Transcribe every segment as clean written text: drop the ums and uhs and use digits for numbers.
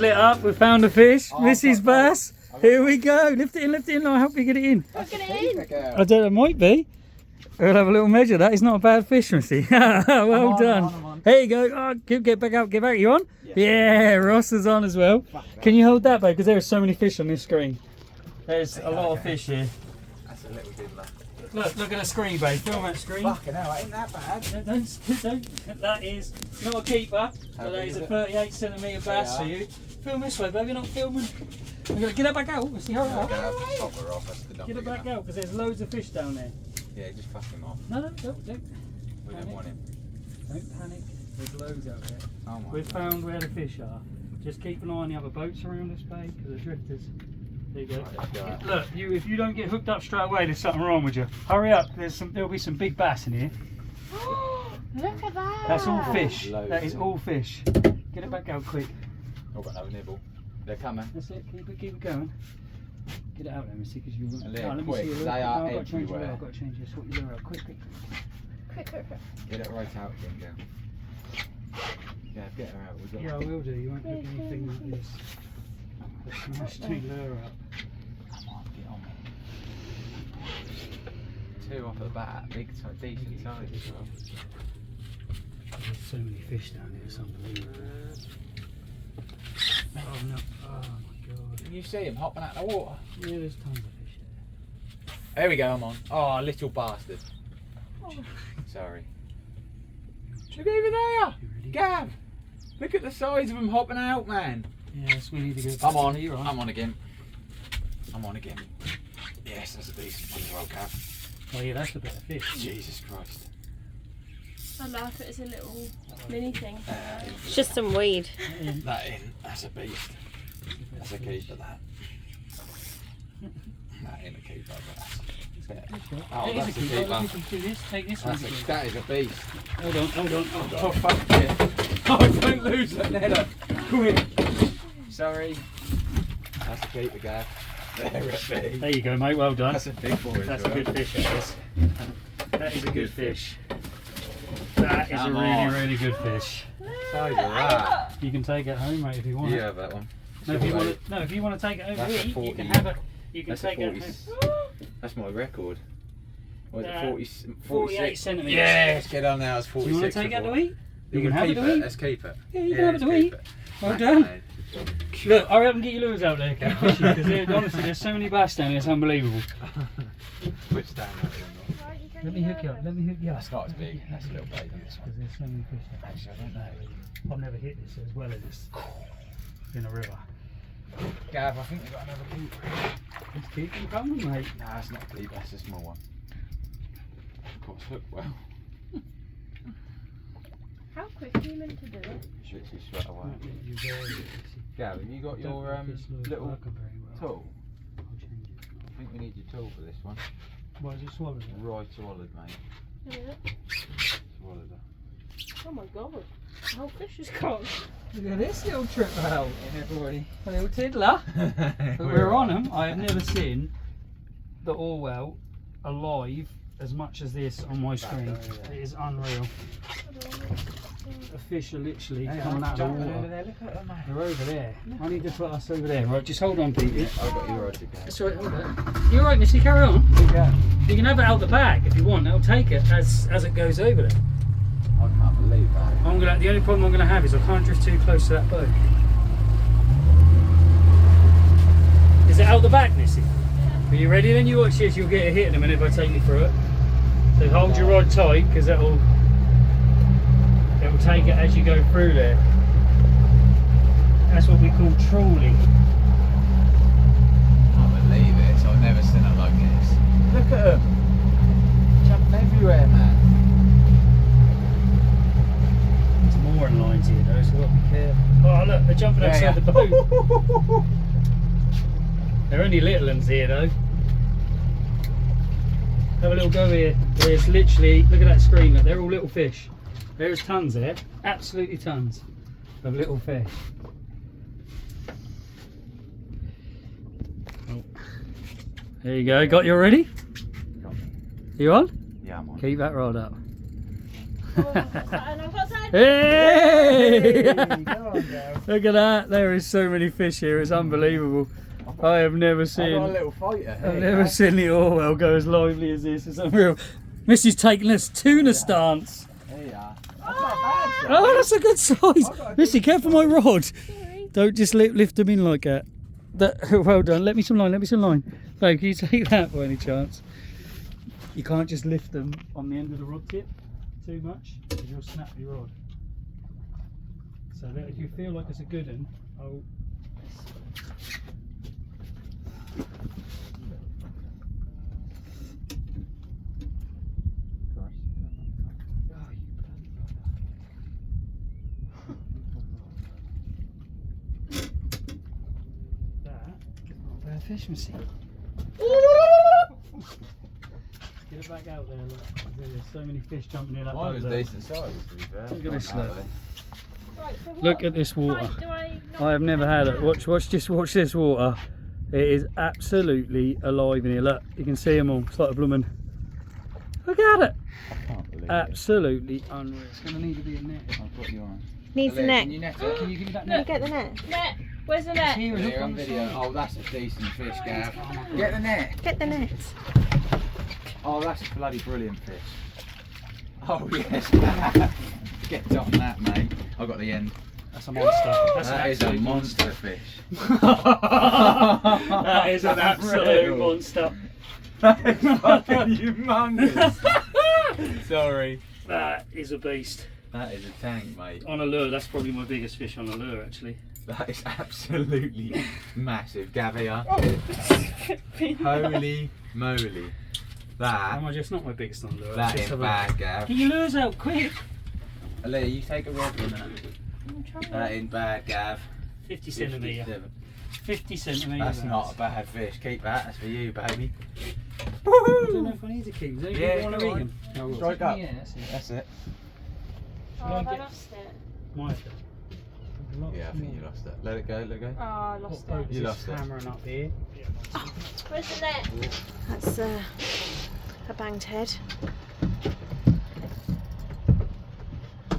lit up. We found a fish. Mrs. Bass. Here we go. Lift it in. I'll help you get it in. Get it in. I don't know, it might be. We'll have a little measure. That is not a bad fish, Missy. Well done. I'm on. Here you go. Oh, get back out. Get back. You on? Yeah, Ross is on as well. Can you hold that, babe? Because there are so many fish on this screen. There's a lot of fish here. That's a little diddler. Look at the screen, babe. Film that screen. Fucking hell, ain't that bad? Don't. That is not a keeper, but that is a 38cm bass for you. Film this way, babe. You're not filming. I'm gonna get it back out. Let's see how I'm gonna have to pop her off. That's the Get it back out because there's loads of fish down there. Yeah, just fuck him off. No, don't. We don't want him. Don't panic. There's loads out there. Oh my We've found where the fish are. Just keep an eye on the other boats around this bay because the drifters. There you go. Right, Look, if you don't get hooked up straight away, there's something wrong with you. Hurry up. There'll be some big bass in here. Look at that. That's all fish. Loads. That is all fish. Get it back out quick. I've got no nibble. They're coming. That's it. Keep it going. Get it out there, Missy, because you. They're Let me quick. see your lure. They are No, I've got to change your lure. everywhere. I've got to change your sort your lure out. Quick. Quick. Get it right out again, girl. Yeah, get her out. We've got Yeah, I will do. You won't hook anything like this. I'll smash the lure out. Come on, get on me. Two off the bat. Decent size as well. There's so many fish down here. It's unbelievable. Oh no! Oh my god! Can you see him hopping out of the water? Yeah, there's tons of fish there. There we go, I'm on. Oh, little bastard. Oh. Sorry. Look over there! You ready? Gav! Look at the size of them hopping out, man. Yes, we need to go. I'm on. You're on. I'm on again. I'm on again. Yes, that's a decent one as well, Gav. Oh yeah, that's a better fish. Jesus Christ. I laugh it as a little mini thing. It's just some weed. That in. That's a beast. That's a keeper, that. That ain't a keeper, but that's... Oh, It is that's a keeper. keeper. Let me do this. Take this one. That is a beast. Hold on. Oh, fuck it. Oh, don't lose that nether. Quick. Sorry. That's a keeper, Gav. There you go, mate. Well done. That's a big boy. That's a good fish, that is. That is a good fish. That is Come a on. really good fish. Size of that. You can take it home, mate, if you want. You have that one. No, if you want to take it over That's a here, you 40. can have it. You can That's a take it 40. home. That's my record. What is it, 40, 48 46? centimetres. Yes, get on now. It's Do 46. you want to take it to eat? You We'll can have it keep to eat. Let's keep it. Yeah, you can have it to let's eat. keep it. Well Right, done. mate. Look, hurry up and get your lures out there, because honestly, there's so many bass down here, it's unbelievable. Which down there? Let me hook you up. That's not as big. That's a little baby. This one. Because there's so many fish there. Actually, I don't know. I've never hit this as well as this in a river. Gav, I think we've got another keeper. Just keep them coming, mate. Nah, it's not a keeper. That's a small one. Of course, hook well. How quick are you meant to do it? Should she sweat away? Gav, have you got your little tool? I think we need your tool for this one. Why is it swallowed? Right swallowed, mate. Have a look. Swallowed her. Oh my god. The whole fish is gone. Look at this little trip out. A little tiddler. But we're on them. I have never seen the Orwell alive as much as this on my screen. It is unreal. The fish are literally coming out of the water. Look at them, mate. They're over there. I need to put us over there. Right, just hold on, Pete. I've got your rod to go. That's all right, hold on. You're right, Missy, carry on. Yeah. You can have it out the back if you want. It'll take it as it goes over there. I can't believe that. The only problem I'm gonna have is I can't drift too close to that boat. Is it out the back, Missy? Are you ready then? You watch this, you'll get a hit in a minute if I take you through it. So hold your rod tight because it'll take it as you go through there. That's what we call trawling. I can't believe it. I've never seen it like this. Look at them. Jumping everywhere, man. There's mooring lines here though, so we've got to be careful. Oh look, they're jumping outside the boat. They're only little ones here though. Have a little go here. There's literally, look at that screen, look, they're all little fish. There's tons there, absolutely tons of little fish. Oh. There you go, got you ready? You on? Yeah, I'm on. Keep that rod up. Oh, and I've got side Hey! Go on, Gav. Look at that. There is so many fish here. It's unbelievable. I have never I've got a seen. little fighter. I've never seen the Orwell go as lively as this. It's unreal. Missy's taking this tuna stance. There you are. That's not bad, sir. Oh, that's a good size. Missy, careful my rod. Sorry. Don't just lift them in like that. Well done. Let me some line. Let me some line. Babe, can you take that by any chance? You can't just lift them on the end of the rod tip too much, because you'll snap your rod. So that if you feel like it's a good one, I'll. Bad fish, Missy. Get it back out there, look. There's so many fish jumping in that Mine was boat there. decent size, to be fair. Look at this, look. Right, so what? Look at this water. Do I not I have never had it. Watch this water. It is absolutely alive in here. Look, you can see them all. It's like a blooming. Look at it. I can't believe it. Absolutely unreal. It's going to need to be a net. I've got you on. Needs a Can net. you net it? Can you give me that Can you net? get the net? net? Where's the net? Here, look Here on on the video. side. Oh, that's a decent fish, Gav. Get the net. Get the net. Oh, that's a bloody brilliant fish. Oh, yes. Get on that, mate. I've got the end. That's a monster. That's That an is a absolute monster fish. That is an absolute Real. monster. That is fucking humongous. Sorry. That is a beast. That is a tank, mate. On a lure, that's probably my biggest fish on a lure, actually. That is absolutely massive, Gav here. Holy moly. Am I just not my biggest on a lure? That Let's is have a bad, look. Gav. Get your lures out, quick! Ali, you take a rod from that. I'm trying. That ain't bad, Gav. 50 centimetre. 57. 50 centimetre. That's not a bad fish. Keep that. That's for you, baby. I don't know if I need to keep them. Yeah, You want go to eat on. them? No, I will. Strike up. Yeah, that's it. That's it. Oh, Shall I have I get- lost it? My turn. Yeah, I think you lost it. Let it go, let it go. Oh, I lost What boat it. is You this lost it. hammering up here? Where's the net? That's a banged head.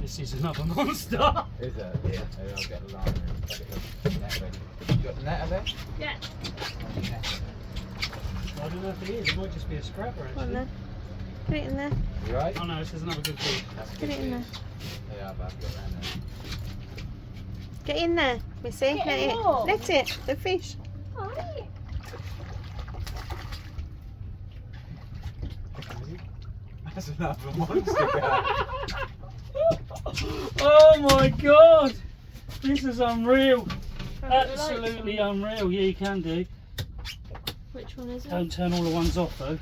This is another monster. Is it? Yeah. Maybe I'll get the line and get the net ready. You got the net of it? Yeah. I don't know if it is. It might just be a scrapper, Come on actually. then. Put it in there. You right? Oh no, this is another good fish. That's a Get good it in there. fish. Yeah, I've got that in there. Get in there, Missy. Get Let in it. what? Let it. The fish. Right. That's another monster, Gav. Oh my god! This is unreal. Can I put the lights Absolutely on? unreal. Yeah, you can do. Which one is it? Don't turn all the ones off though.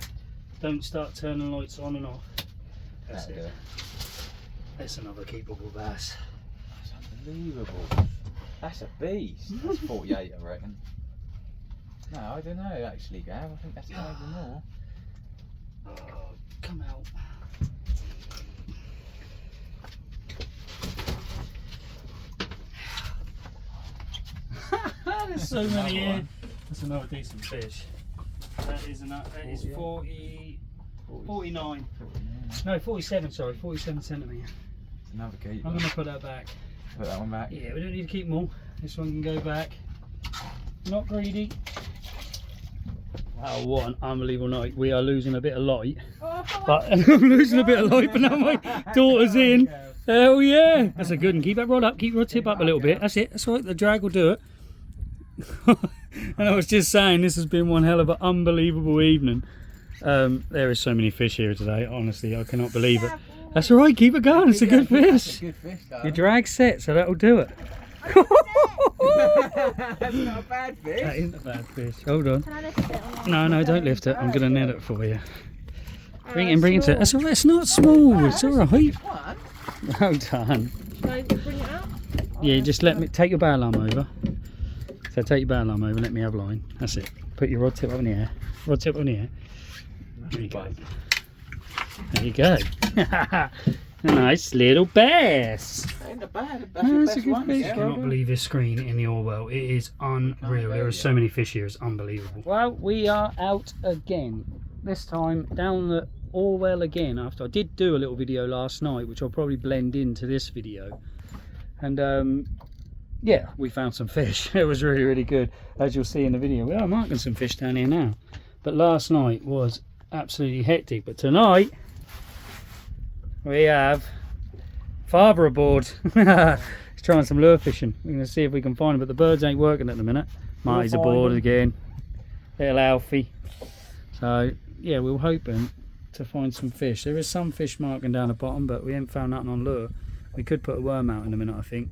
Don't start turning lights on and off. That's That'll it. do it. That's another keepable bass. That's unbelievable. That's a beast. That's 48, I reckon. No, I don't know actually, Gav. I think that's maybe more. Oh, come out. There's so many here. That's another decent fish. That is another. That is 40, 49. No, 47. Sorry, 47 centimetre. It's another keeper. I'm going to put that back. Put that one back. Yeah, we don't need to keep them all. This one can go back. Not greedy. Wow, what an unbelievable night. We are losing a bit of light. Oh, But I'm losing a bit of light, but now my daughter's in. Hell yeah. That's a good one. Keep that rod up. Keep your tip up a little bit. That's it. That's right. The drag will do it. And I was just saying, this has been one hell of an unbelievable evening. There is so many fish here today. Honestly, I cannot believe it. That's all right. Keep it going. It's a good That's a fish. good fish, though. Your drag's set, so that'll do it. That's not a bad fish. That isn't a bad fish. Hold on. Can I lift it? Or No, no, don't lift it. I'm going to net it for you. Bring it it's in, bring it to. That's all right. It's not small. It's all right. One. Well done. Should I bring it out? Yeah, just let me take your bow arm over. So take your bow arm over. Let me have line. That's it. Put your rod tip up in the air. Rod tip up in the air. There you go. There you go. A nice little bass. Ain't a bad. Oh, That's your that's a best good one. fish. I Yeah. cannot believe this screen in the Orwell. It is unreal. There are so many fish here. It's unbelievable. Well, we are out again. This time down the Orwell again. After I did do a little video last night, which I'll probably blend into this video, and yeah, we found some fish. It was really, really good, as you'll see in the video. We are marking some fish down here now, but last night was absolutely hectic. But tonight we have father aboard. He's trying some lure fishing. We're going to see if we can find him, but the birds ain't working at the minute. Marty's aboard again, little Alfie. So yeah, we were hoping to find some fish. There is some fish marking down the bottom, but we ain't found nothing on lure. We could put a worm out in a minute, I think,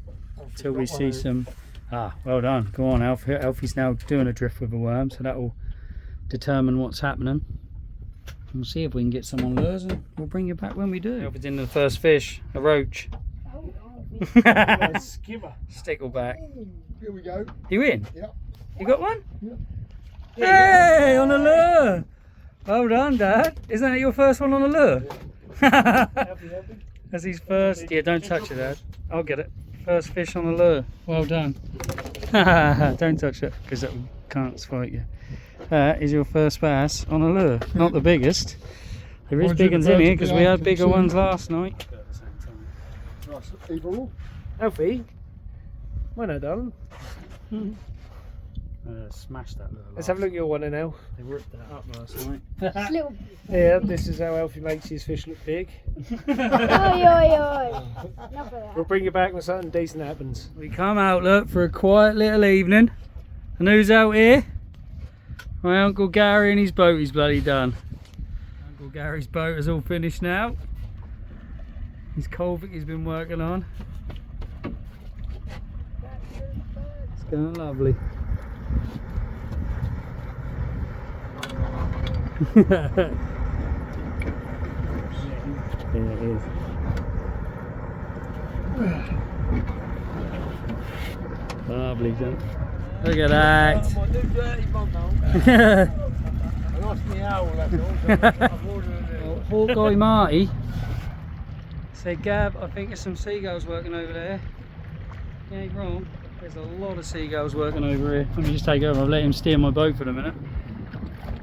till we see some. Ah, well done. Go on, Alfie. Alfie's now doing a drift with a worm, so that will determine what's happening. We'll see if we can get some on lures, and we'll bring you back when we do. Alfie's in the first fish, a roach. Skimmer. Stickleback. Here we go. You in? Yep. You got one? Yep. Hey, on a lure. Well done, Dad. Isn't that your first one on a lure? Happy. That's his first. Yeah, don't touch it, Dad. I'll get it. First fish on a lure. Well done. Don't touch it, because that can't spite you. That is your first bass on a lure. Not the biggest. There is big ones in here, because we had bigger ones last night. Alfie, well done, darling. Smashed that lure. Let's have a look at your one now. They ripped that up last night. Yeah, this is how Alfie makes his fish look big. Oi, oi, oi. Enough of that. We'll bring you back when something decent happens. We come out, look, for a quiet little evening. And who's out here? My Uncle Gary and his boat. He's bloody done. Uncle Gary's boat is all finished now. His culvert he's been working on. It's going lovely. Yeah, it is. Lovely, John. Look at that. Hawkeye Marty said, Gab, I think there's some seagulls working over there. You ain't wrong. There's a lot of seagulls working over here. Let me just take over. I've let him steer my boat for a minute.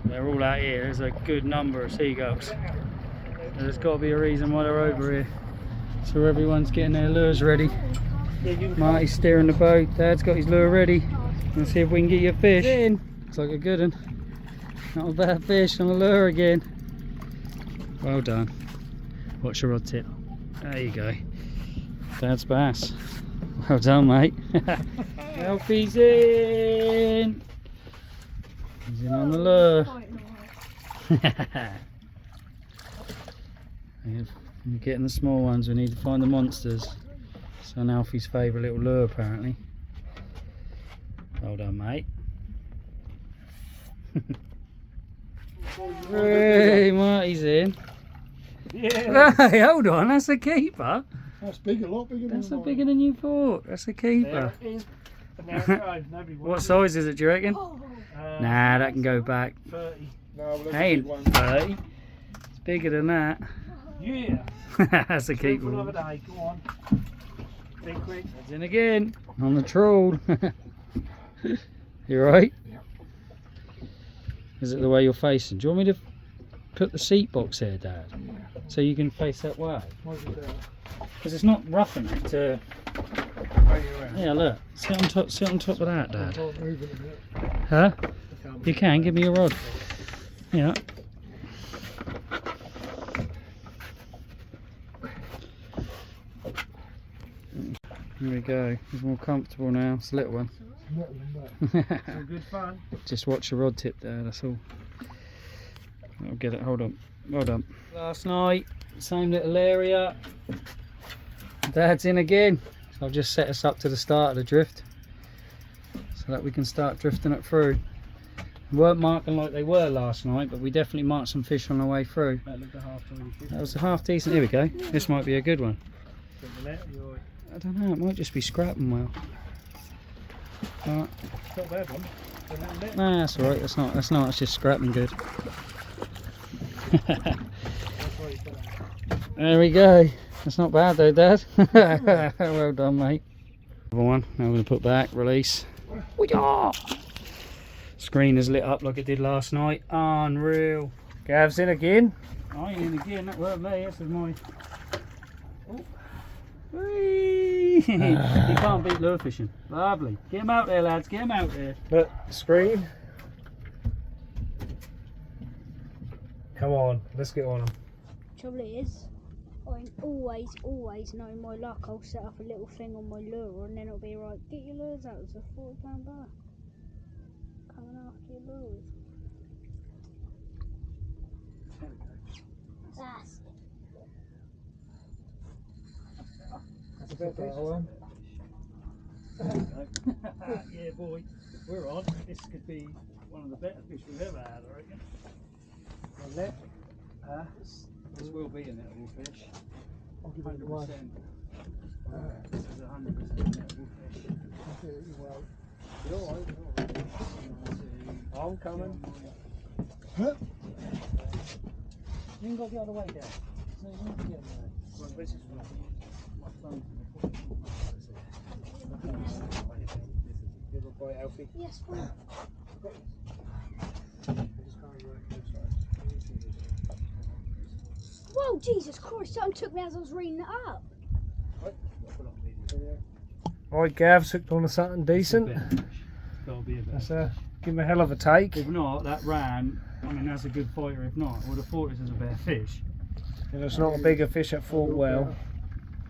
They're all out here. There's a good number of seagulls. There's got to be a reason why they're over here. So everyone's getting their lures ready. Marty's steering the boat. Dad's got his lure ready. Let's see if we can get you a fish. In. Looks like a good one. Not a bad fish on the lure again. Well done. Watch your rod tip. There you go. Dad's bass. Well done, mate. Alfie's in. He's in on the lure. We're getting the small ones. We need to find the monsters. It's on Alfie's favourite little lure, apparently. Well done, mate. Hey, Marty's in. Yeah. Hey, hold on, that's a keeper. That's big, a lot bigger than That's bigger than you thought. That's a keeper. There it is. And now it's right. Nobody What wants size is it, do you reckon? it. Nah, that can go back. 30. No, well, Hey, 30. It's bigger than that. Yeah. That's a For keeper. another day. Go on. Think quick. It's in again. On the trawl. You right? Yeah. Is it the way you're facing? Do you want me to put the seat box here, Dad? Yeah. So you can face that way? What's it there? Because it's not rough enough to... Bring it around. Yeah, look. Sit on top of that, I Dad. can't move it a bit. Huh? I can't You can. Give me your rod. Yeah. Here we go. He's more comfortable now. It's a little one. It's all good fun. Just watch your rod tip there, that's all. I'll get it, hold on. Well done. Last night, same little area. Dad's in again. So I've just set us up to the start of the drift so that we can start drifting it through. We weren't marking like they were last night, but we definitely marked some fish on the way through. That looked a half fish. That was a half decent. Here we go. This might be a good one. It's I don't know, it might just be scrapping well. not a bad one. Nah, that's alright, that's not, it's just scrapping good. There we go. That's not bad though, Dad. Well done, mate. Another one, now we're going to put back, release. Screen is lit up like it did last night. Unreal. Gav's in again. I ain't in again, that weren't me, this is my... Oh. Whee! You can't beat lure fishing. Lovely. Get him out there, lads, get him out there. Look, screen. Come on, let's get on them. Trouble is, I always know my luck. I'll set up a little thing on my lure and then it'll be right, get your lures out, it's a £40 bar. Coming after your lures. That's That's a bit better one. Yeah, boy, we're on. This could be one of the better fish we've ever had, I reckon. This will be a nettable fish. 100%. This is 100% nettable fish. I'm coming. You can go the other way down. So you need to get there. Well, this is my phone. Give a bite, Alfie. yes, fine. Whoa, Jesus Christ, something took me as I was reading it up. Right, Gav's hooked on to something decent. Gotta be a better. That's give him a hell of a take. If not, that ran. I mean, that's a good fighter. If not, I would have thought this was a better fish. And it's not a bigger fish at Orwell.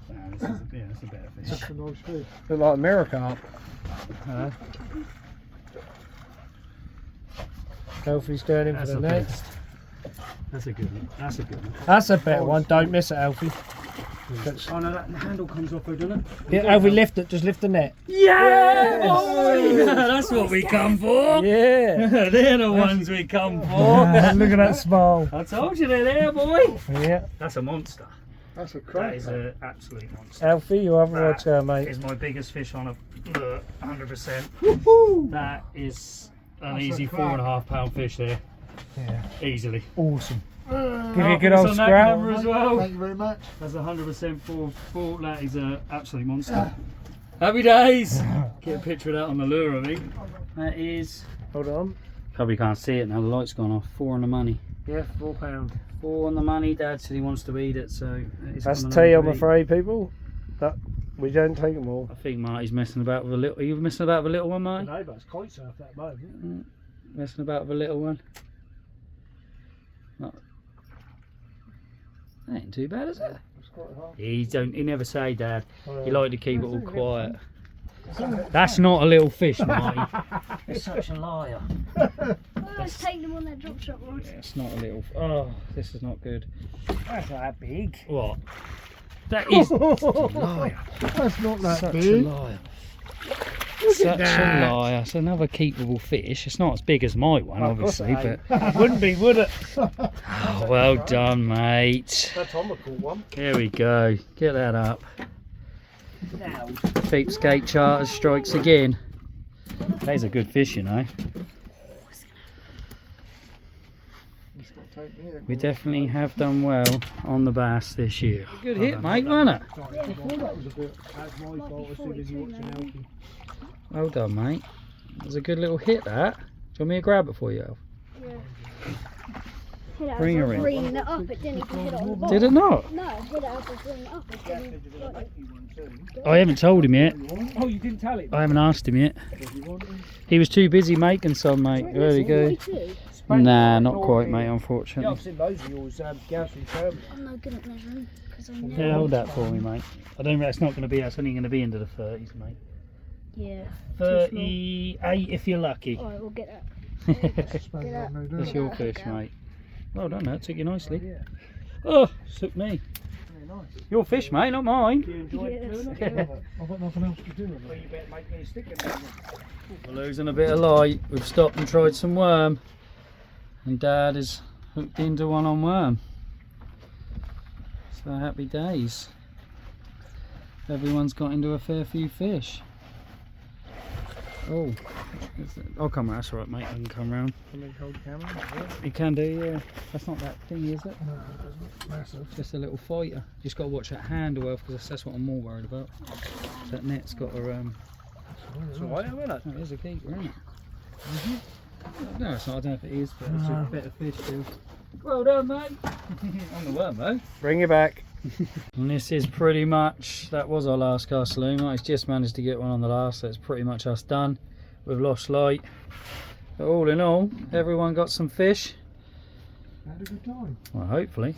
Nah, this is it's a better fish. That's a nice fish. Look like America. Alfie's turning for That's the a net. best. That's a good one. That's a good one. That's a better one. Don't miss it, Alfie. Oh no, that handle comes off though, doesn't it? Yeah, Alfie, lift it. Just lift the net. Yeah! Boy! That's what we come for. Yeah. They're the ones we come for. Look at that smile. I told you they're there, boy. Yeah. That's a monster. That's a That is an absolute monster. Alfie, you have a watch go, mate. Is my biggest fish on a 100%. That is an easy £4.5 fish there. Yeah. Easily. Awesome. Give you a good old scrap. As well. Thank you very much. That's 100% full. That is an absolute monster. Happy days. Get a picture of that on the lure, I think. That is. Hold on. Probably can't see it now. The light's gone off. 4 on the money. Yeah, £4. 4 on the money. Dad said he wants to eat it, so that's tea, I'm afraid, people. That we don't take them all. I think Marty's messing about with a little. Are you messing about with a little one, Marty? No, but it's kite surf that moment. Messing about with a little one. Not. That ain't too bad, is it? It's quite hard. He never say, Dad. He like to keep it all quiet. That's not a little fish, Marty. You're such a liar. Let's take them on that drop shot rod. Yeah, it's not a little. Oh, this is not good. That's not that big. What? That is such a liar. That's not that Such big. a liar. Such a liar. It's another keepable fish. It's not as big as my one, obviously, but it wouldn't be, would it? oh, well done, mate. That's on the cool one. Here we go. Get that up. Now. Cheapskate Charters strikes again. There's a good fish, you know. We definitely have done well on the bass this year. Good hit, mate, wasn't it? That was a bit. That's my fault as soon as you watching Alfie. Well done, mate. It was a good little hit, that. Do you want me to grab it for you, Alf? Yeah. Bring her in. Reading it up, it didn't even hit it on the bottom. Did it not? No, hit it as I was reading it up. It didn't got it. I haven't told him yet. Oh, you didn't tell him? I haven't asked him yet. He was too busy making some, mate. There we go. Nah, not quite, mate, Yeah, unfortunately. I've seen loads of yours, Gav's return. I'm no good at measuring because I'm Yeah, never. hold that for me, mate. I don't. That's not going to be. That's only going to be into the 30s, mate. Yeah. 38 if you're lucky. Alright, we'll get that. That's your fish, mate. Well done, that took you nicely. Yeah. Oh, took me. Very nice. Your fish, mate, not mine. You enjoyed Yes. doing it? I've got nothing else to do with it. Well, you better make me a stick in there. We're losing a bit of light. We've stopped and tried some worm. And Dad is hooked into one on worm. So happy days. Everyone's got into a fair few fish. Oh, I'll come round. That's all right, mate. I can come round. Can they hold the camera? You can do, yeah. That's not that thing, is it? No, it doesn't. Massive. Just a little fighter. Just got to watch that handle, because that's what I'm more worried about. That net's got a It's alright, isn't it? Oh, it is a keeper, isn't it? No, it's not. I don't know if it is, but it's a better fish still. Well done, mate. On the worm, though. Bring it back. And this is pretty much, that was our last cast saloon. I've just managed to get one on the last, so it's pretty much us done. We've lost light. But all in all, everyone got some fish. Had a good time. Well, hopefully.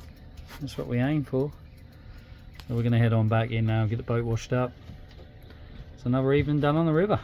That's what we aim for. So we're going to head on back in now and get the boat washed up. It's another evening done on the river.